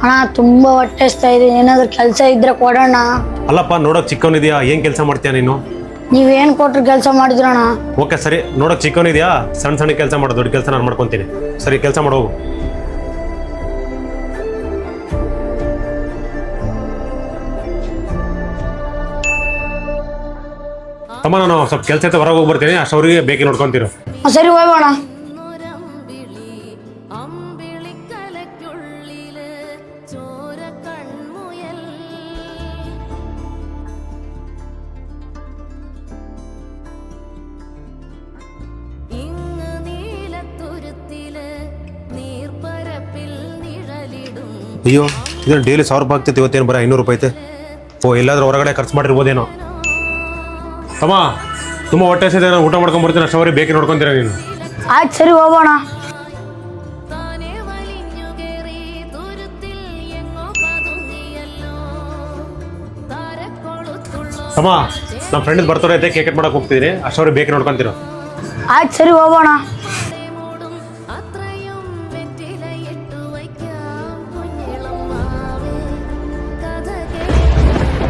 ಅಣ್ಣ ತುಂಬ ಹೊಟ್ಟೆ ಹಸ್ತಾ ಇದೆ, ಏನಾದರೂ ಕೆಲಸ ಇದ್ರೆ ಕೊಡೋಣ. ಅಲ್ಲಪ್ಪ ನೋಡೋಕೆ ಚಿಕ್ಕವನಿದ್ಯಾ, ಏನು ಕೆಲಸ ಮಾಡ್ತೀಯಾ ನೀನು? ನೀವೇನು ಕೊಟ್ರು ಕೆಲಸ ಮಾಡಿದ್ರಣ್ಣ. ಓಕೆ ಸರಿ, ನೋಡೋಕೆ ಚಿಕ್ಕವನಿದ್ಯಾ, ಸಣ್ಣ ಸಣ್ಣ ಕೆಲಸ ಮಾಡು, ದೊಡ್ಡ ಕೆಲಸ ನಾನು ಮಾಡ್ಕೊತೀನಿ. ಸರಿ ಕೆಲಸ ಮಾಡೋಗು. ತಮ್ಮ ನಾನು ಸ್ವಲ್ಪ ಕೆಲಸ ಐತೆ, ಹೊರಗೆ ಹೋಗಿ ಬರ್ತೀನಿ, ಅಷ್ಟವರಿಗೆ ಬೇಕಿ ನೋಡ್ಕೊತೀರ. ಸರಿ ಹೋಗೋಣ. ಅಯ್ಯೋ ಇದನ್ನು ಡೈಲಿ 1000 ರೂಪಾಯಿ ಆಗ್ತೈತೆ, ಇವತ್ತೇನು ಬರ 500 ರೂಪಾಯಿ ಐತೆ. ಓ ಎಲ್ಲಾದ್ರೂ ಹೊರಗಡೆ ಖರ್ಚು ಮಾಡಿರ್ಬೋದೇನೋ. ತಮ್ಮ ತುಂಬ ಹೊಟ್ಟೆ ಹಸಿದೆ, ನಾನು ಊಟ ಮಾಡ್ಕೊಂಡ್ಬರ್ತೀನಿ, ಅಷ್ಟವರಿಗೆ ಬೇಕಿ ನೋಡ್ಕೊತೀರ ನೀನು. ಆಯ್ತು ಸರಿ ಹೋಗೋಣ. ತಮ್ಮ ನಮ್ಮ ಫ್ರೆಂಡ್ ಬರ್ತಡೇ ಐತೆ, ಕೇಕ್ ಕಟ್ ಮಾಡಕ್ಕೆ ಹೋಗ್ತಿದ್ದೀನಿ, ಅಷ್ಟವರಿಗೆ ಬೇಕಿ ನೋಡ್ಕೊತೀರ. ಆಯ್ತು ಸರಿ ಹೋಗೋಣ.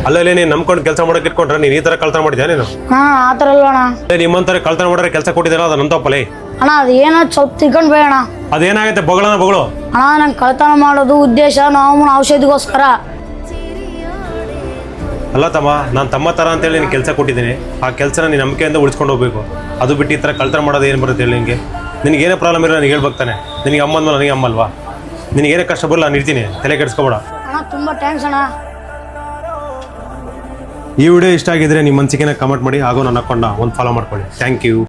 ಅಲ್ಲೇ ನೀನು ನಂಬ್ಕೊಂಡು ಕೆಲಸ ಮಾಡೋಕೆ ಇಟ್ಕೊಂಡ್ರೆ ನೀನು ಈ ಥರ ಕಳ್ತನ ಮಾಡಿದ್ಯಾ ನೀನು? ಆ ಥರ ಅಲ್ವಣ. ನಿಮ್ಮಂತಾರೆ ಕಳ್ತನ ಮಾಡಿದ್ರೆ ಕೆಲಸ ಕೊಟ್ಟಿದ್ದೀರಾ, ಅದು ನನ್ನ ತಪ್ಪಲೇ. ಅಣ್ಣ ಅದು ಏನೋ ಸ್ವಲ್ಪ ತಿಳ್ಕೊಂಡು ಬೇಡ. ಅದೇನಾಗೈತೆ ಬೊಗಳನ ಬೊಗಳು. ಅಣ್ಣ ನಂಗೆ ಕಳ್ತನ ಮಾಡೋದು ಉದ್ದೇಶ ನಾವು ಔಷಧಿಗೋಸ್ಕರ. ಅಲ್ಲ ತಮ್ಮ, ನಾನು ತಮ್ಮ ಥರ ಅಂತೇಳಿ ನೀನು ಕೆಲಸ ಕೊಟ್ಟಿದ್ದೀನಿ, ಆ ಕೆಲಸನ ನೀನು ನಂಬಿಕೆಯಿಂದ ಉಳಿಸ್ಕೊಂಡು ಹೋಗ್ಬೇಕು. ಅದು ಬಿಟ್ಟು ಈ ಥರ ಕಳ್ತನ ಮಾಡೋದು ಏನು ಬರುತ್ತೆ ಹೇಳಿ ನಿನಗೆ? ನಿನಗೇನೇ ಪ್ರಾಬ್ಲಮ್ ಇರೋ ನನಗೆ ಹೇಳ್ಬೇಕಾನೆ. ನಿನಗೆ ಅಮ್ಮ ಅಂದ್ಮೇಲೆ ನನಗೆ ಅಮ್ಮಲ್ವಾ? ನಿನಗೇನೇ ಕಷ್ಟ ಬರಲ್ಲ, ನಾನು ಇರ್ತೀನಿ, ತಲೆ ಕೆಡಿಸ್ಕೊಬೇಡ. ಅಣ್ಣ ತುಂಬ ಥ್ಯಾಂಕ್ಸ್ ಅಣ್ಣ. ಈ ವಿಡಿಯೋ ಇಷ್ಟ ಆಗಿದ್ರೆ ನಿಮ್ಮ ಮನಸ್ಸಿಗೆ ಕಮೆಂಟ್ ಮಾಡಿ, ಹಾಗೂ ನನ್ನ ಅಕೌಂಟ್ನ ಒಂದು ಫಾಲೋ ಮಾಡ್ಕೊಳ್ಳಿ. Thank you.